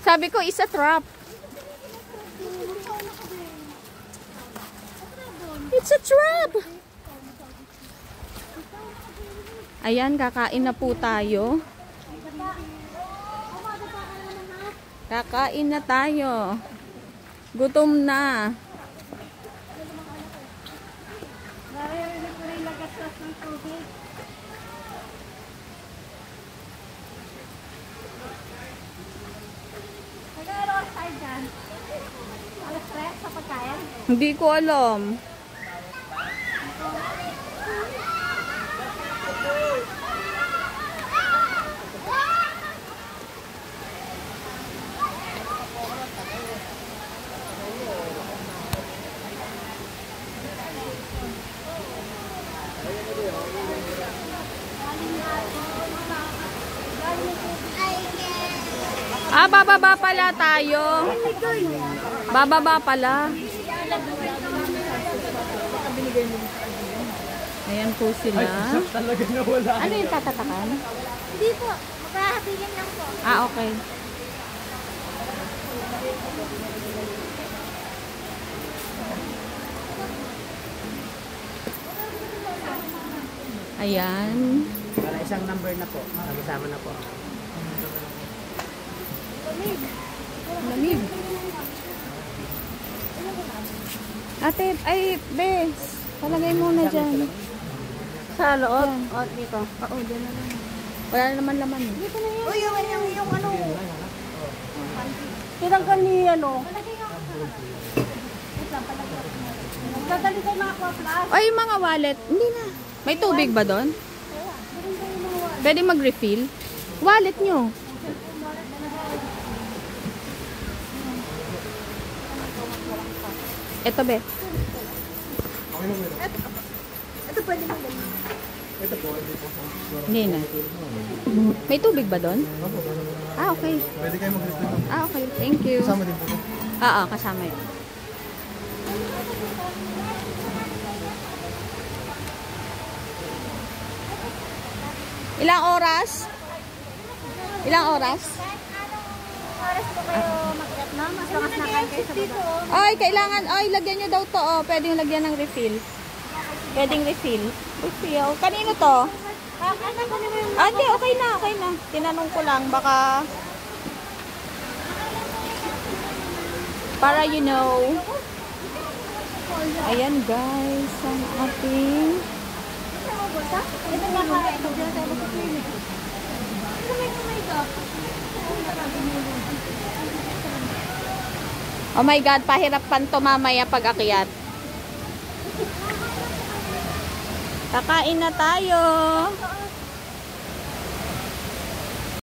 Sabi ko, isa trap. It's a trap! Ayan, kakain na po tayo. Kakain na tayo. Gutom na. Hindi ko alam. Ah, bababa pala tayo. Bababa pala. Ayan po sila. Ano yung tatatakan? Hindi po. Magkahabilin lang po. Ah, okay. Ayan. Para isang number na po. Kasama na po. Lamig. Ate, ay, bes. Palagay muna dyan. Sa loob? O, dito. Oo, dyan na lang. Wala naman laman eh. Dito na yan. Uy, yung ano. Tinanggal ni ano. Dadali tayo mga kwa-flash. Ay, mga wallet. Hindi na. May tubig ba doon? Pwede mag-refill? Wallet nyo. Ito, be. Ito pwede mo. Hindi na. May tubig ba doon? Ah, okay. Pwede kayo mag-refill. Ah, okay. Thank you. Kasama din po. Oo, kasama yun. Ilang oras? Ilang oras? Oras po kayo mag-get na. Mas lakas na kayo sa baba. Ay, kailangan. Ay, lagyan nyo daw to. Oh. Pwedeng lagyan ng refill. Pwedeng refill. Refill. Kanino to? Ah, hindi. Okay na. Okay na. Tinanong ko lang. Baka para you know. Ayan guys. Ang ating Ito na ka. Ito dyan tayo mag-clinic. Ito may kamay ka. oh my God, pahirapan to mamaya pag akyat. Kakain na tayo.